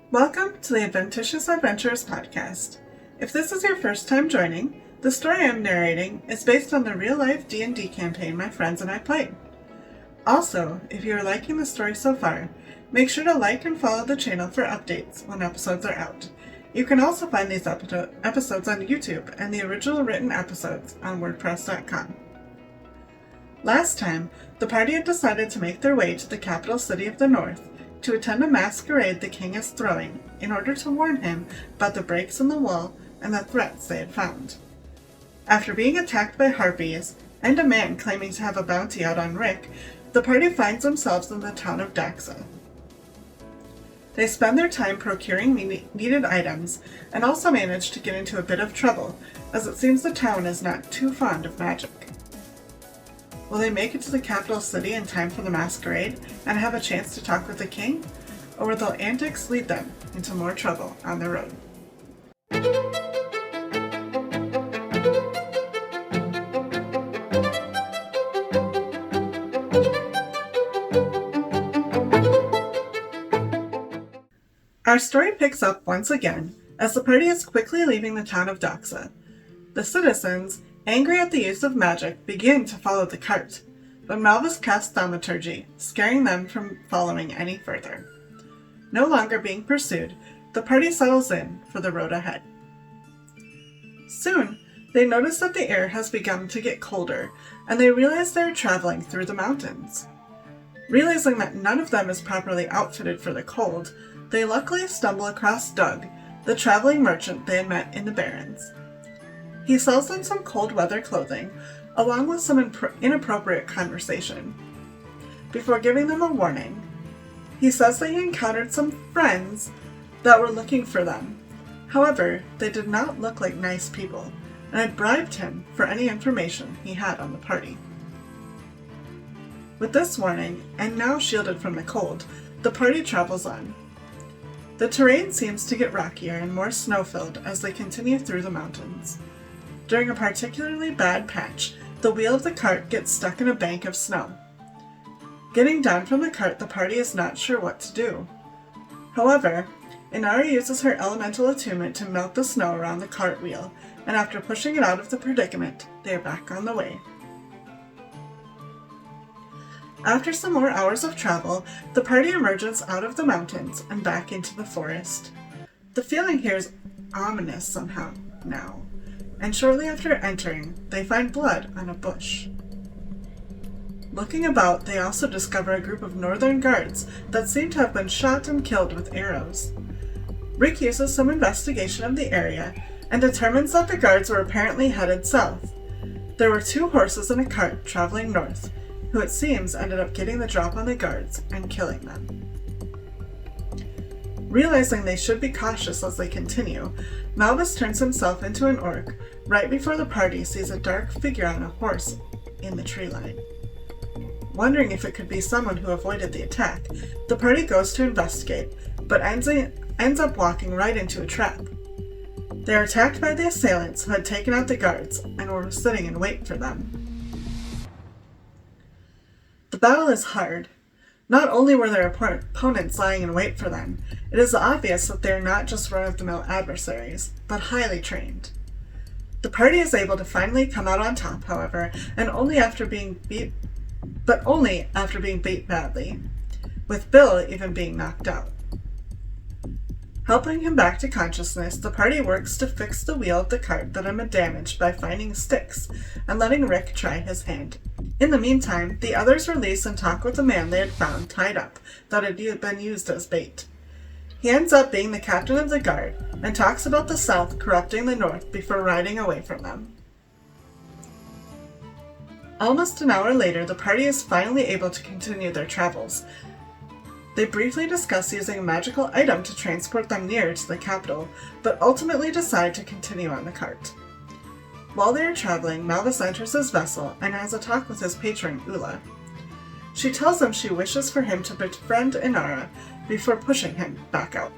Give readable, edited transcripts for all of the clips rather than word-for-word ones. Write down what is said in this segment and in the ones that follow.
Welcome to the Adventitious Adventurers podcast. If this is your first time joining, the story I'm narrating is based on the real-life D&D campaign my friends and I played. Also, if you are liking the story so far, make sure to like and follow the channel for updates when episodes are out. You can also find these episodes on YouTube and the original written episodes on WordPress.com. Last time, the party had decided to make their way to the capital city of the North to attend a masquerade the king is throwing in order to warn him about the breaks in the wall and the threats they had found. After being attacked by harpies and a man claiming to have a bounty out on Rick, the party finds themselves in the town of Daxa. They spend their time procuring needed items and also manage to get into a bit of trouble, as it seems the town is not too fond of magic. Will they make it to the capital city in time for the masquerade and have a chance to talk with the king? Or will their antics lead them into more trouble on the road? Our story picks up once again as the party is quickly leaving the town of Daxa. The citizens, angry at the use of magic, begin to follow the cart, but Malvis casts thaumaturgy, scaring them from following any further. No longer being pursued, the party settles in for the road ahead. Soon, they notice that the air has begun to get colder, and they realize they are traveling through the mountains. Realizing that none of them is properly outfitted for the cold, they luckily stumble across Doug, the traveling merchant they had met in the Barrens. He sells them some cold weather clothing, along with some inappropriate conversation. Before giving them a warning, he says that he encountered some friends that were looking for them. However, they did not look like nice people, and had bribed him for any information he had on the party. With this warning, and now shielded from the cold, the party travels on. The terrain seems to get rockier and more snow-filled as they continue through the mountains. During a particularly bad patch, the wheel of the cart gets stuck in a bank of snow. Getting down from the cart, the party is not sure what to do. However, Inara uses her elemental attunement to melt the snow around the cart wheel, and after pushing it out of the predicament, they are back on the way. After some more hours of travel, the party emerges out of the mountains and back into the forest. The feeling here is ominous somehow now, and shortly after entering, they find blood on a bush. Looking about, they also discover a group of northern guards that seem to have been shot and killed with arrows. Rick uses some investigation of the area and determines that the guards were apparently headed south. There were 2 horses and a cart traveling north, who it seems ended up getting the drop on the guards and killing them. Realizing they should be cautious as they continue, Malvis turns himself into an orc right before the party sees a dark figure on a horse in the tree line. Wondering if it could be someone who avoided the attack, the party goes to investigate, but ends up walking right into a trap. They are attacked by the assailants who had taken out the guards and were sitting in wait for them. The battle is hard. Not only were their opponents lying in wait for them, it is obvious that they are not just run-of-the-mill adversaries, but highly trained. The party is able to finally come out on top, however, and only after being beat badly, with Bill even being knocked out. Helping him back to consciousness, the party works to fix the wheel of the cart that had been damaged by finding sticks and letting Rick try his hand. In the meantime, the others release and talk with the man they had found tied up that had been used as bait. He ends up being the captain of the guard and talks about the South corrupting the North before riding away from them. Almost an hour later, the party is finally able to continue their travels. They briefly discuss using a magical item to transport them nearer to the capital, but ultimately decide to continue on the cart. While they are traveling, Malvis enters his vessel and has a talk with his patron, Ula. She tells him she wishes for him to befriend Inara before pushing him back out.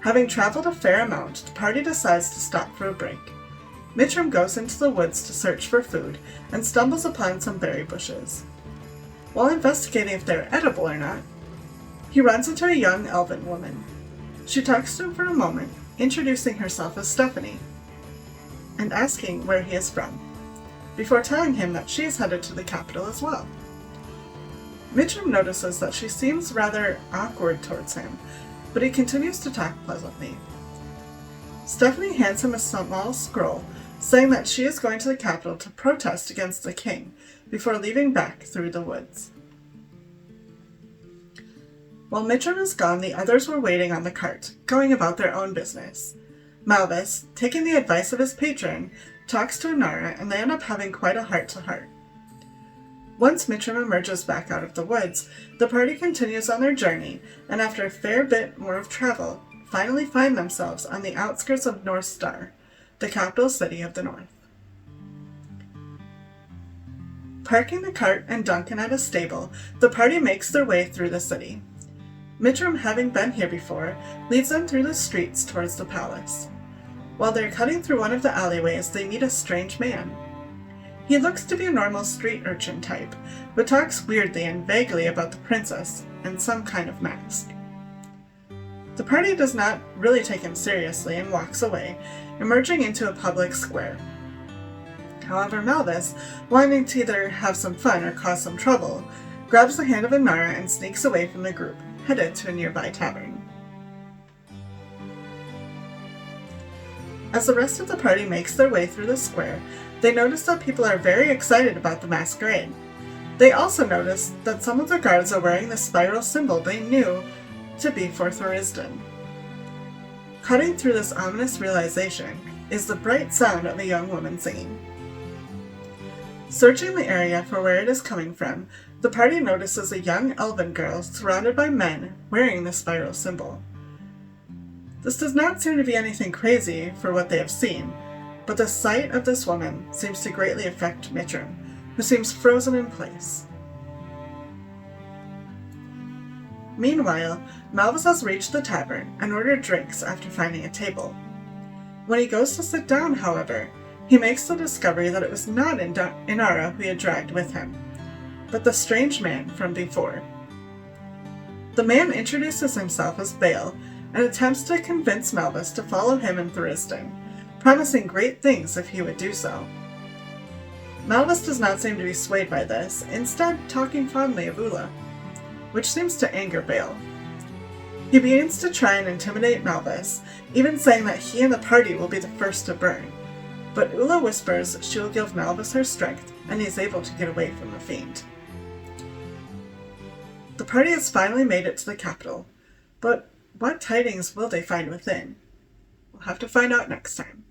Having traveled a fair amount, the party decides to stop for a break. Mitchum goes into the woods to search for food and stumbles upon some berry bushes. While investigating if they're edible or not, he he runs into a young elven woman. She talks to him for a moment, introducing herself as Stephanie, and asking where he is from, before telling him that she is headed to the capital as well. Mitchum notices that she seems rather awkward towards him, but he continues to talk pleasantly. Stephanie hands him a small scroll, saying that she is going to the capital to protest against the king before leaving back through the woods. While Mitchum is gone, the others were waiting on the cart, going about their own business. Malvis, taking the advice of his patron, talks to Inara, and they end up having quite a heart-to-heart. Once Mitchum emerges back out of the woods, the party continues on their journey, and after a fair bit more of travel, finally find themselves on the outskirts of North Star, the capital city of the north. Parking the cart and Duncan at a stable, the party makes their way through the city. Mitchum, having been here before, leads them through the streets towards the palace. While they're cutting through one of the alleyways, they meet a strange man. He looks to be a normal street urchin type, but talks weirdly and vaguely about the princess and some kind of mask. The party does not really take him seriously and walks away, emerging into a public square. However, Malvis, wanting to either have some fun or cause some trouble, grabs the hand of Inara and sneaks away from the group, headed to a nearby tavern. As the rest of the party makes their way through the square, they notice that people are very excited about the masquerade. They also notice that some of the guards are wearing the spiral symbol they knew to be for Thorisden. Cutting through this ominous realization is the bright sound of a young woman singing. Searching the area for where it is coming from, the party notices a young elven girl surrounded by men wearing the spiral symbol. This does not seem to be anything crazy for what they have seen, but the sight of this woman seems to greatly affect Mitchum, who seems frozen in place. Meanwhile, Malvis has reached the tavern and ordered drinks after finding a table. When he goes to sit down, however, he makes the discovery that it was not Inara who he had dragged with him, but the strange man from before. The man introduces himself as Bale and attempts to convince Malvis to follow him in Thorisden, promising great things if he would do so. Malvis does not seem to be swayed by this, instead talking fondly of Ula, which seems to anger Bale. He begins to try and intimidate Malvis, even saying that he and the party will be the first to burn, but Ula whispers she will give Malvis her strength, and he is able to get away from the fiend. The party has finally made it to the capital, but what tidings will they find within? We'll have to find out next time.